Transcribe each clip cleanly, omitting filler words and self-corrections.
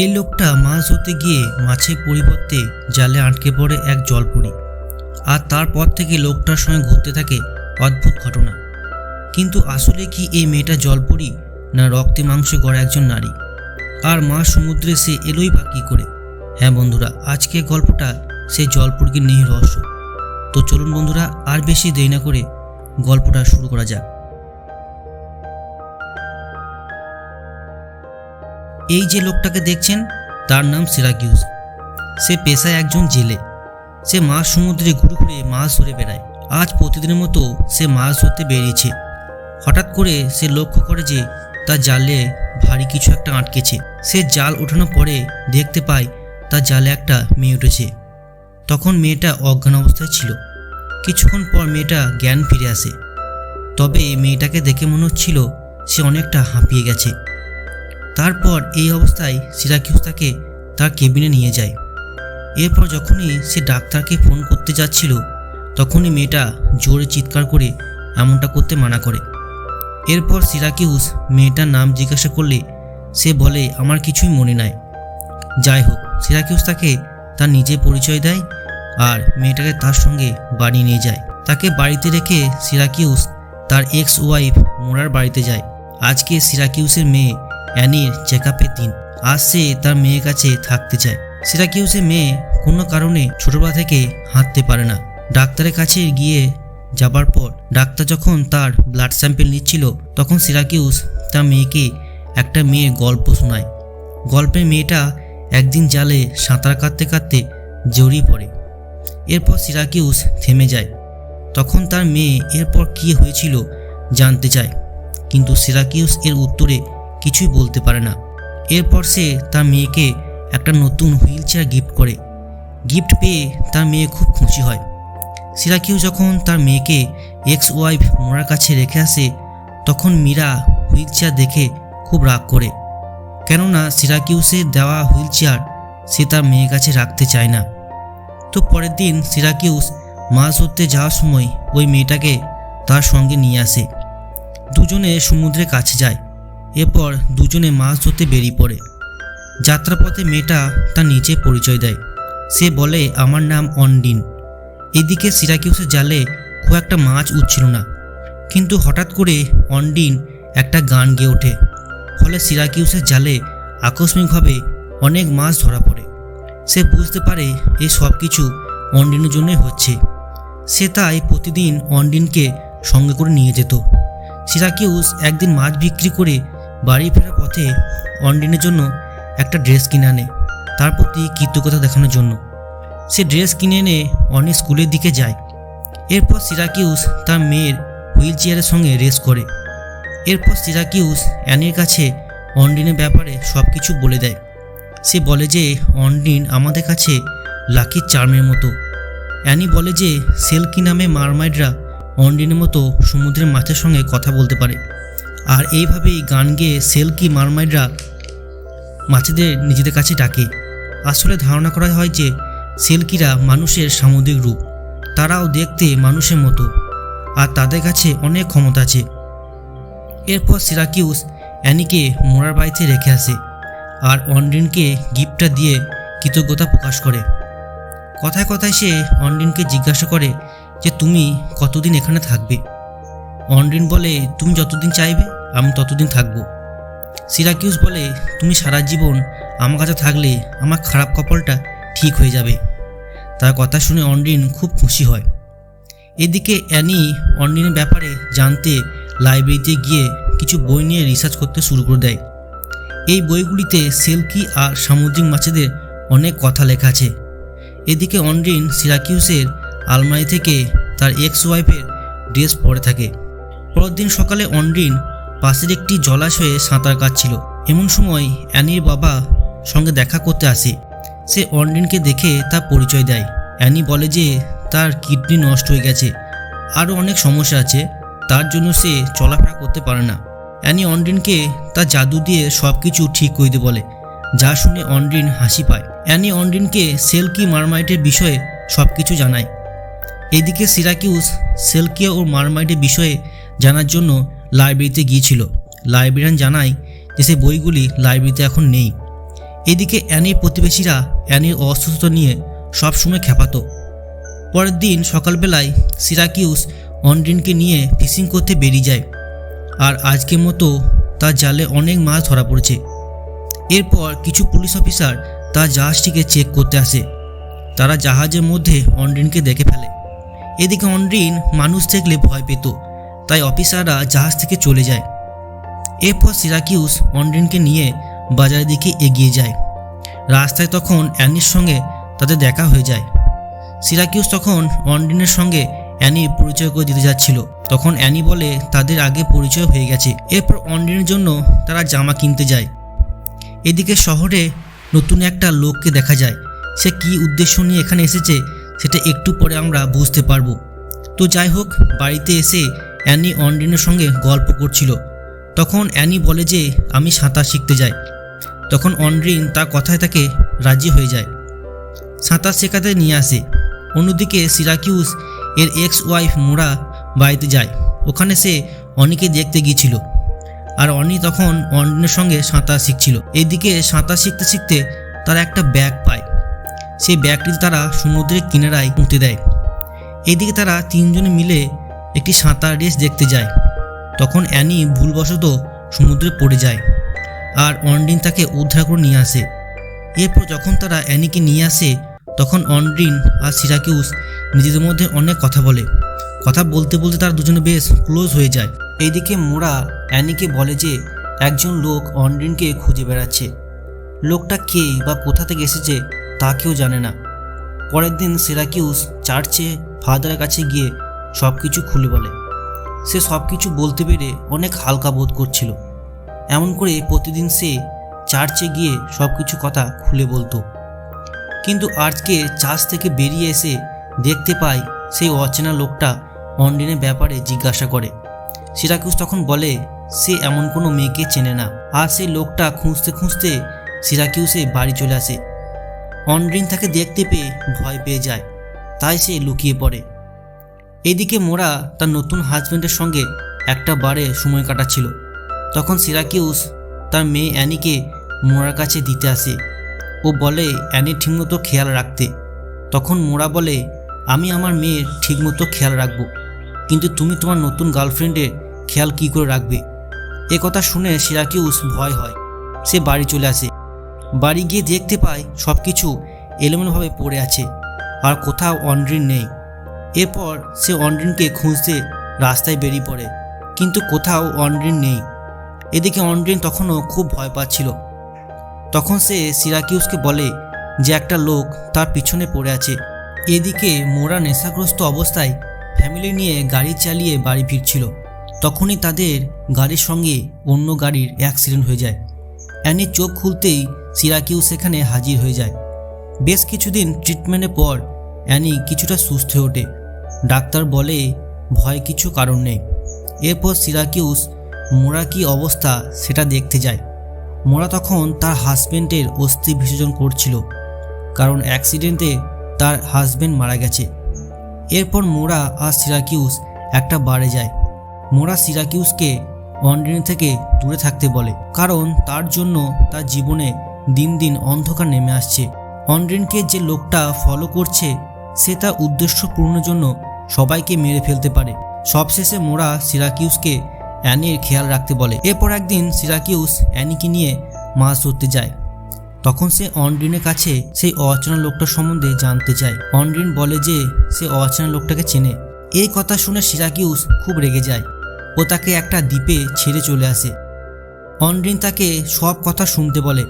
এই লোকটা মাছ ধরতে গিয়ে মাছের পরিবর্তে জালে আটকে পড়ে এক জলপরি। আর তারপর থেকে লোকটার সঙ্গে ঘটতে থাকে অদ্ভুত ঘটনা। কিন্তু আসলে কি এই মেয়েটা জলপরি না রক্তে মাংসে গড়া একজন নারী? আর মা সমুদ্রে সে এলোই বা কী করে? হ্যাঁ বন্ধুরা, আজকে গল্পটা সেই জলপরীকে নিয়ে রহস্য। তো চলুন বন্ধুরা, আর বেশি দেরি না করে গল্পটা শুরু করা যাক। এই যে লোকটাকে দেখছেন তার নাম সিরাকিউস। সে পেশায় একজন জেলে। সে মাছ সমুদ্রে ঘুরে ঘুরে মাছ ধরে বেড়ায়। আজ প্রতিদিনের মতো সে মাছ ধরতে বেরিয়েছে। হঠাৎ করে সে লক্ষ্য করে যে তার জালে ভারী কিছু একটা আটকেছে। সে জাল ওঠানোর পরে দেখতে পায় তার জালে একটা মেয়ে উঠেছে। তখন মেয়েটা অজ্ঞান অবস্থায় ছিল। কিছুক্ষণ পর মেয়েটা জ্ঞান ফিরে আসে। তবে মেয়েটাকে দেখে মনে হচ্ছিল সে অনেকটা হাঁপিয়ে গেছে। তারপর এই অবস্থায় সিরাকিউস তাকে তার কেবিনে নিয়ে যায়। এরপর যখনই সে ডাক্তারকে ফোন করতে যাচ্ছিল তখনই মেয়েটা জোরে চিৎকার করে এমনটা করতে মানা করে। এরপর সিরাকিউস মেয়েটার নাম জিজ্ঞাসা করলে সে বলে, আমার কিছুই মনে নাই। যাই হোক, সিরাকিউস তাকে তার নিজের পরিচয় দেয় আর মেয়েটাকে তার সঙ্গে বাড়ি নিয়ে যায়। তাকে বাড়িতে রেখে সিরাকিউস তার এক্স ওয়াইফ মোরার বাড়িতে যায়। আজকে সিরাকিউসের মেয়ে অ্যানির চেকআপের দিন। আজ সে তার মেয়ের কাছে থাকতে চায়। সিরাকিউসের মেয়ে কোনো কারণে ছোটবেলা থেকে হাঁটতে পারে না। ডাক্তারের কাছে গিয়ে যাবার পর ডাক্তার যখন তার ব্লাড স্যাম্পেল নিচ্ছিল তখন সিরাকিউস তার মেয়েকে একটা মেয়ের গল্প শোনায়। গল্পের মেয়েটা একদিন জালে সাঁতার কাটতে কাটতে জড়িয়ে পড়ে। এরপর সিরাকিউস থেমে যায়। তখন তার মেয়ে এরপর কী হয়েছিল জানতে চায়, কিন্তু সিরাকিউস এর উত্তরে কিছুই বলতে পারে না। এরপর সে তার মেয়েকে একটা নতুন হুইল চেয়ার গিফট করে। গিফট পেয়ে তার মেয়ে খুব খুশি হয়। সিরাকিউস যখন তার মেয়েকে এক্স ওয়াইফ মোরার কাছে রেখে আসে তখন মীরা হুইল চেয়ার দেখে খুব রাগ করে, কেননা সিরাকিউসের দেওয়া হুইল চেয়ার সে তার মেয়ের কাছে রাখতে চায় না। তো পরের দিন সিরাকিউস মাছ ধরতে যাওয়ার সময় ওই মেয়েটাকে তার সঙ্গে নিয়ে আসে। দুজনে সমুদ্রের কাছে যায়। এরপর দুজনে মাছ ধরতে বেরিয়ে পড়ে। যাত্রাপথে মেয়েটা তার নিজের পরিচয় দেয়। সে বলে, আমার নাম অন্ডিন। এদিকে সিরাকিউসের জালে খুব একটা মাছ উঠছিল না, কিন্তু হঠাৎ করে অন্ডিন একটা গান গেয়ে ওঠে। ফলে সিরাকিউসের জালে আকস্মিকভাবে অনেক মাছ ধরা পড়ে। সে বুঝতে পারে এই সব কিছু অন্ডিনের জন্যই হচ্ছে। সে তাই প্রতিদিন অন্ডিনকে সঙ্গে করে নিয়ে যেত। সিরাকিউস একদিন মাছ বিক্রি করে বাড়ি ফেরার পথে অন্ডিনের জন্য একটা ড্রেস কিনে আনে, তার প্রতি কৃতজ্ঞতা দেখানোর জন্য। সে ড্রেস কিনে এনে অনি স্কুলের দিকে যায়। এরপর সিরাকিউস তার মেয়ের হুইল চেয়ারের সঙ্গে রেস করে। এরপর সিরাকিউস অ্যানির কাছে অন্ডিনের ব্যাপারে সব কিছু বলে দেয়। সে বলে যে অন্ডিন আমাদের কাছে লাকি চার্মের মতো। অ্যানি বলে যে সেলকি নামে মারমাইডরা অন্ডিনের মতো সমুদ্রের মাছের সঙ্গে কথা বলতে পারে। আর এইভাবেই গান গেয়ে সেলকি মারমাইডরা মাছেদের নিজেদের কাছে ডাকে। আসলে ধারণা করা হয় যে সেলকিরা মানুষের সামুদ্রিক রূপ। তারাও দেখতে মানুষের মতো আর তাদের কাছে অনেক ক্ষমতা আছে। এরপর সিরাকিউস অ্যানিকে মোরার বাড়িতে রেখে আসে আর অন্ডিনকে গিফটটা দিয়ে কৃতজ্ঞতা প্রকাশ করে। কথায় কথায় সে অন্ডিনকে জিজ্ঞাসা করে যে তুমি কতদিন এখানে থাকবে। অন্ডিন বলে, তুমি যতদিন চাইবে আমি ততদিন থাকবো। সিরাকিউস বলে, তুমি সারা জীবন আমার কাছে থাকলে আমার খারাপ কপালটা ঠিক হয়ে যাবে। তার কথা শুনে অন্ডিন খুব খুশি হয়। এদিকে অ্যানি অন্ডিনের ব্যাপারে জানতে লাইব্রেরিতে গিয়ে কিছু বই নিয়ে রিসার্চ করতে শুরু করে দেয়। এই বইগুলিতে সেলকি আর সামুদ্রিক মাছেদের অনেক কথা লেখা আছে। এদিকে অন্ডিন সিরাকিউসের আলমারি থেকে তার এক্স ওয়াইফের ড্রেস পরে থাকে। পরের দিন সকালে অন্ডিন পাশের একটি জলাশয়ে সাঁতার কাটছিল। এমন সময় অ্যানির বাবা সঙ্গে দেখা করতে আসে। সে অন্ডিনকে দেখে তার পরিচয় দেয়। অ্যানি বলে যে তার কিডনি নষ্ট হয়ে গেছে, আরও অনেক সমস্যা আছে, তার জন্য সে চলাফেরা করতে পারে না। অ্যানি অন্ডিনকে তার জাদু দিয়ে সব কিছু ঠিক করে দিতে বলে, যা শুনে অন্ডিন হাসি পায়। অ্যানি অন্ডিনকে সেলকি মারমাইটের বিষয়ে সব কিছু জানায়। এদিকে সিরাকিউস সেলকি ও মারমাইটের বিষয়ে জানার জন্য লাইব্রেরিতে গিয়েছিল। লাইব্রেরিয়ান জানায় যে সে বইগুলি লাইব্রেরিতে এখন নেই। এদিকে অ্যানির প্রতিবেশীরা অ্যানির অসুস্থতা নিয়ে সবসময় খেপাতো। পরের দিন সকালবেলায় সিরাকিউস অন্ড্রিনকে নিয়ে ফিশিং করতে বেরিয়ে যায়, আর আজকের মতো তার জালে অনেক মাছ ধরা পড়েছে। এরপর কিছু পুলিশ অফিসার তার জাহাজটিকে চেক করতে আসে। তারা জাহাজের মধ্যে অন্ড্রিনকে দেখে ফেলে। এদিকে অন্ড্রিন মানুষ দেখলে ভয় পেত, তাই অফিসাররা জাহাজ থেকে চলে যায়। এরপর সিরাকিউস অন্ড্রিনকে নিয়ে বাজারের দিকে এগিয়ে যায়। রাস্তায় তখন অ্যানির সঙ্গে তাদের দেখা হয়ে যায়। সিরাকিউস তখন অন্ড্রিনের সঙ্গে অ্যানির পরিচয় করে দিতে যাচ্ছিল। তখন অ্যানি বলে তাদের আগে পরিচয় হয়ে গেছে। এরপর অন্ড্রিনের জন্য তারা জামা কিনতে যায়। এদিকে শহরে নতুন একটা লোককে দেখা যায়। সে কী উদ্দেশ্য নিয়ে এখানে এসেছে সেটা একটু পরে আমরা বুঝতে পারবো। তো যাই হোক, বাড়িতে এসে অ্যানি অন্ড্রিনের সঙ্গে গল্প করছিল। তখন অ্যানি বলে যে আমি সাঁতার শিখতে যাই। তখন অন্ড্রিন তার কথায় তাকে রাজি হয়ে যায়, সাঁতার শেখাতে নিয়ে আসে। অন্যদিকে সিরাকিউস এর এক্স ওয়াইফ মোরা বাড়িতে যায়। ওখানে সে অনিকে দেখতে গিয়েছিল, আর অনি তখন অন্ড্রিনের সঙ্গে সাঁতার শিখছিল। এইদিকে সাঁতার শিখতে শিখতে তারা একটা ব্যাগ পায়। সেই ব্যাগটিতে তারা সমুদ্রের কিনারায় পুঁতে দেয়। এইদিকে তারা তিনজনে মিলে একটি সাঁতার রেস দেখতে যায়। তখন অ্যানি ভুলবশত সমুদ্রে পড়ে যায়, আর অন্ড্রিন তাকে উদ্ধার করে নিয়ে আসে। এরপর যখন তারা অ্যানিকে নিয়ে আসে, তখন অন্ড্রিন আর সিরাকিউস নিজেদের মধ্যে অনেক কথা বলে। কথা বলতে বলতে তারা দুজনে বেশ ক্লোজ হয়ে যায়। এইদিকে মোরা অ্যানিকে বলে যে একজন লোক অন্ড্রিনকে খুঁজে বেড়াচ্ছে। লোকটা কে বা কোথা থেকে এসেছে তা কেউ জানে না। পরের দিন সিরাকিউস চার্চে ফাদারের কাছে গিয়ে সব কিছু খুলে বলে। সে সব কিছু বলতে পেরে অনেক হালকা বোধ করছিল। এমন করে প্রতিদিন সে চার্চে গিয়ে সব কিছু কথা খুলে বলতো। কিন্তু আজকে চার্চ থেকে বেরিয়ে এসে দেখতে পায় সেই অচেনা লোকটা অন্ড্রিনের ব্যাপারে জিজ্ঞাসা করে। সিরাকিউস তখন বলে সে এমন কোনো মেয়েকে চেনে না। আর সেই লোকটা খুঁজতে খুঁজতে সিরাকিউসে বাড়ি চলে আসে। অন্ড্রিন তাকে দেখতে পেয়ে ভয় পেয়ে যায়, তাই সে লুকিয়ে পড়ে। এদিকে মোরা তার নতুন হাজব্যান্ডের সঙ্গে একটা বারে সময় কাটাচ্ছিল। তখন সিরাকিউস তার মেয়ে অ্যানিকে মোরার কাছে দিতে আসে। ও বলে অ্যানির ঠিকমতো খেয়াল রাখতে। তখন মোরা বলে আমি আমার মেয়ের ঠিকমতো খেয়াল রাখবো, কিন্তু তুমি তোমার নতুন গার্লফ্রেন্ডের খেয়াল কী করে রাখবে? এ কথা শুনে সিরাকিউস ভয় হয়। সে বাড়ি চলে আসে। বাড়ি গিয়ে দেখতে পায় সব কিছু এলোমেলোভাবে পড়ে আছে, আর কোথাও অন্ড্রিন নেই। এরপর সে অন্ড্রিনকে খুঁজতে রাস্তায় বেরিয়ে পড়ে, কিন্তু কোথাও অন্ড্রিন নেই। এদিকে অন্ড্রিন তখনও খুব ভয় পাচ্ছিল। তখন সে সিরাকিউসকে বলে যে একটা লোক তার পিছনে পড়ে আছে। এদিকে মোরা নেশাগ্রস্ত অবস্থায় ফ্যামিলি নিয়ে গাড়ি চালিয়ে বাড়ি ফিরছিল। তখনই তাদের গাড়ির সঙ্গে অন্য গাড়ির অ্যাক্সিডেন্ট হয়ে যায়। অ্যানির চোখ খুলতেই সিরাকিউস সেখানে হাজির হয়ে যায়। বেশ কিছুদিন ট্রিটমেন্টের পর অ্যানি কিছুটা সুস্থ হয়ে ওঠে। ডাক্তার বলে ভয় কিছু কারণ নেই। এরপর সিরাকিউস মোরা কী অবস্থা সেটা দেখতে যায়। মোরা তখন তার হাজব্যান্ডের অস্থি বিসর্জন করছিল, কারণ অ্যাক্সিডেন্টে তার হাজব্যান্ড মারা গেছে। এরপর মোরা আর সিরাকিউস একটা বারে যায়। মোরা সিরাকিউসকে অন্ড্রিন থেকে দূরে থাকতে বলে, কারণ তার জন্য তার জীবনে দিন দিন অন্ধকার নেমে আসছে। অন্ড্রিনকে যে লোকটা ফলো করছে সে তার উদ্দেশ্য পূরণের জন্য সবাইকে মেরে ফেলতে পারে। সবশেষে মোরা সিরাকিউসকে অ্যানির খেয়াল রাখতে বলে। এরপর একদিন সিরাকিউস অ্যানিকে নিয়ে মাছ ধরতে যায়। তখন সে অন্ড্রিনের কাছে সেই অচেনা লোকটার সম্বন্ধে জানতে চায়। অন্ড্রিন বলে যে সে অচেনা লোকটাকে চেনে। এই কথা শুনে সিরাকিউস খুব রেগে যায়। ও তাকে একটা দ্বীপে ছেড়ে চলে আসে। অন্ড্রিন তাকে সব কথা শুনতে বলে,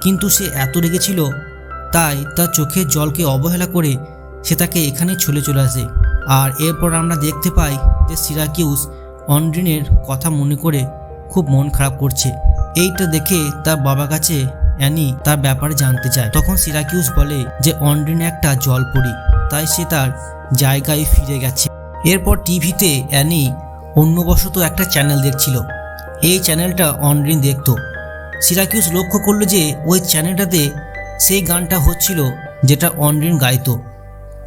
কিন্তু সে এত রেগেছিল তাই তার চোখের জলকে অবহেলা করে সে তাকে এখানেই চলে আসে। আর এরপর আমরা দেখতে পাই যে সিরাকিউস অন্ড্রিনের কথা মনে করে খুব মন খারাপ করছে। এইটা দেখে তার বাবার কাছে অ্যানি তার ব্যাপারে জানতে চায়। তখন সিরাকিউস বলে যে অন্ড্রিন একটা জলপরি, তাই সে তার জায়গায় ফিরে গেছে। এরপর টিভিতে অ্যানি অন্যবশত একটা চ্যানেল দেখছিল। এই চ্যানেলটা অন্ড্রিন দেখত। সিরাকিউস লক্ষ্য করলো যে ওই চ্যানেলটাতে সেই গানটা হচ্ছিল যেটা অন্ড্রিন গাইতো।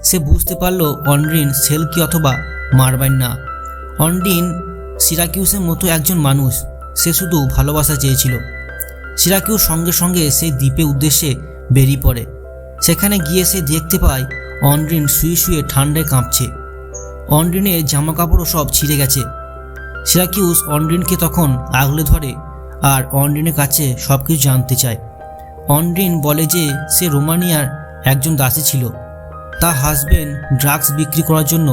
সে বুঝতে পারলো অন্ড্রিন সেলকি অথবা মারবাইন না। অন্ড্রিন সিরাকিউসের মতো একজন মানুষ, সে শুধু ভালোবাসা চেয়েছিল। সিরাকিউস সঙ্গে সঙ্গে সেই দ্বীপের উদ্দেশ্যে বেরিয়ে পড়ে। সেখানে গিয়ে সে দেখতে পায় অন্ড্রিন শুয়ে শুয়ে ঠান্ডায় কাঁপছে। অন্ড্রিনের জামা কাপড়ও সব ছিঁড়ে গেছে। সিরাকিউস অন্ড্রিনকে তখন আগলে ধরে আর অন্ড্রিনের কাছে সব কিছু জানতে চায়। অন্ড্রিন বলে যে সে রোমানিয়ার একজন দাসী ছিল। তার হাজবেন্ড ড্রাগস বিক্রি করার জন্য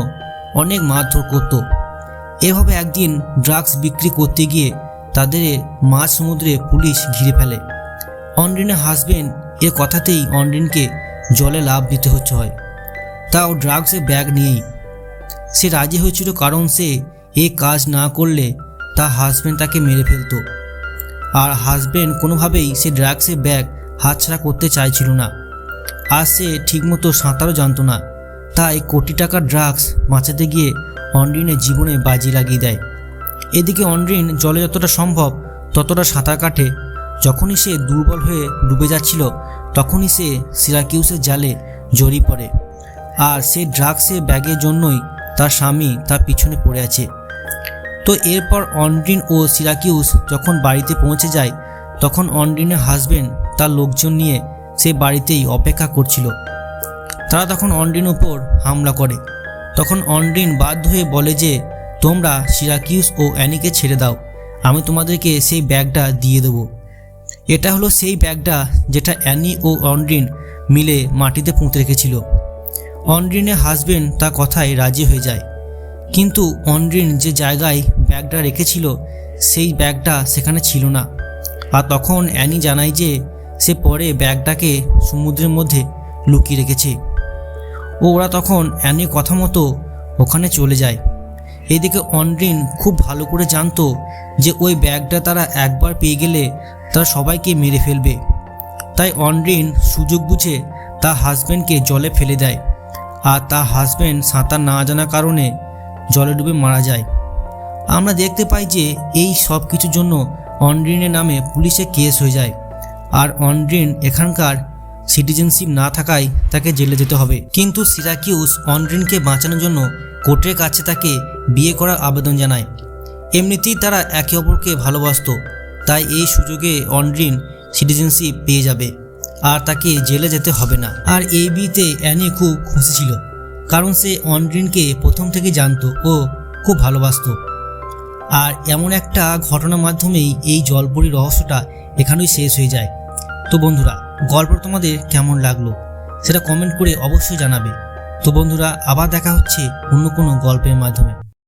অনেক মারধর করত। এভাবে একদিন ড্রাগস বিক্রি করতে গিয়ে তাদের মাঝ সমুদ্রে পুলিশ ঘিরে ফেলে। অন্ড্রিনের হাজবেন্ড এর কথাতেই অন্ড্রিনকে জলে লাফ দিতে হয়, তাও ড্রাগসের ব্যাগ নিয়েই। সে রাজি হয়েছিল কারণ সে এই কাজ না করলে তার হাজবেন্ড তাকে মেরে ফেলত। আর হাজবেন্ড কোনোভাবেই সে ড্রাগসের ব্যাগ হাতছাড়া করতে চাইছিল না। আর সে ঠিকমতো সাঁতারও জানতো না, তাই কোটি টাকার ড্রাগস বাঁচাতে গিয়ে অন্ড্রিনের জীবনে বাজি লাগিয়ে দেয়। এদিকে অন্ড্রিন জলে যতটা সম্ভব ততটা সাঁতার কাটে। যখনই সে দুর্বল হয়ে ডুবে যাচ্ছিল তখনই সে সিরাকিউসের জালে জড়িয়ে পড়ে। আর সে ড্রাগসের ব্যাগের জন্যই তার স্বামী তার পিছনে পড়ে আছে। তো এরপর অন্ড্রিন ও সিরাকিউস যখন বাড়িতে পৌঁছে যায় তখন অন্ড্রিনের হাজবেন্ড তার লোকজন নিয়ে সে বাড়িতেই অপেক্ষা করছিল। তারা তখন অন্ড্রিনের উপর হামলা করে। তখন অন্ড্রিন বাধ্য হয়ে বলে যে তোমরা সিরাকিউস ও অ্যানিকে ছেড়ে দাও, আমি তোমাদেরকে সেই ব্যাগটা দিয়ে দেবো। এটা হলো সেই ব্যাগটা যেটা অ্যানি ও অন্ড্রিন মিলে মাটিতে পুঁতে রেখেছিল। অন্ড্রিনের হাজবেন্ড তার কথায় রাজি হয়ে যায়, কিন্তু অন্ড্রিন যে জায়গায় ব্যাগটা রেখেছিল সেই ব্যাগটা সেখানে ছিল না। আর তখন অ্যানি জানায় যে সে পরে ব্যাগটাকে সমুদ্রের মধ্যে লুকিয়ে রেখেছে। ওরা তখন অ্যানির কথা মতো ওখানে চলে যায়। এদিকে অন্ড্রিন খুব ভালো করে জানতো যে ওই ব্যাগটা তারা একবার পেয়ে গেলে তারা সবাইকে মেরে ফেলবে। তাই অন্ড্রিন সুযোগ বুঝে তার হাজব্যান্ডকে জলে ফেলে দেয়। আর তার হাজব্যান্ড সাঁতার না জানার কারণে জলে ডুবে মারা যায়। আমরা দেখতে পাই যে এই সব কিছুর জন্য অন্ড্রিনের নামে পুলিশে কেস হয়ে যায়। আর অন্ড্রিন এখানকার সিটিজেনশিপ না থাকায় তাকে জেলে যেতে হবে। কিন্তু সিরাকিউস অন্ড্রিনকে বাঁচানোর জন্য কোর্টের কাছে তাকে বিয়ে করার আবেদন জানায়। এমনিতেই তারা একে অপরকে ভালোবাসতো, তাই এই সুযোগে অন্ড্রিন সিটিজেনশিপ পেয়ে যাবে আর তাকে জেলে যেতে হবে না। আর এই বিয়েতে অ্যানি খুব খুশি ছিল, কারণ সে অন্ড্রিনকে প্রথম থেকে জানতো ও খুব ভালোবাসতো। আর এমন একটা ঘটনার মাধ্যমেই এই জলপরী রহস্যটা এখানেই শেষ হয়ে যায়। তো বন্ধুরা, গল্প তোমাদের কেমন লাগলো সেটা কমেন্ট করে অবশ্যই জানাবে। তো বন্ধুরা, আবার দেখা হচ্ছে অন্য কোনো গল্পের মাধ্যমে।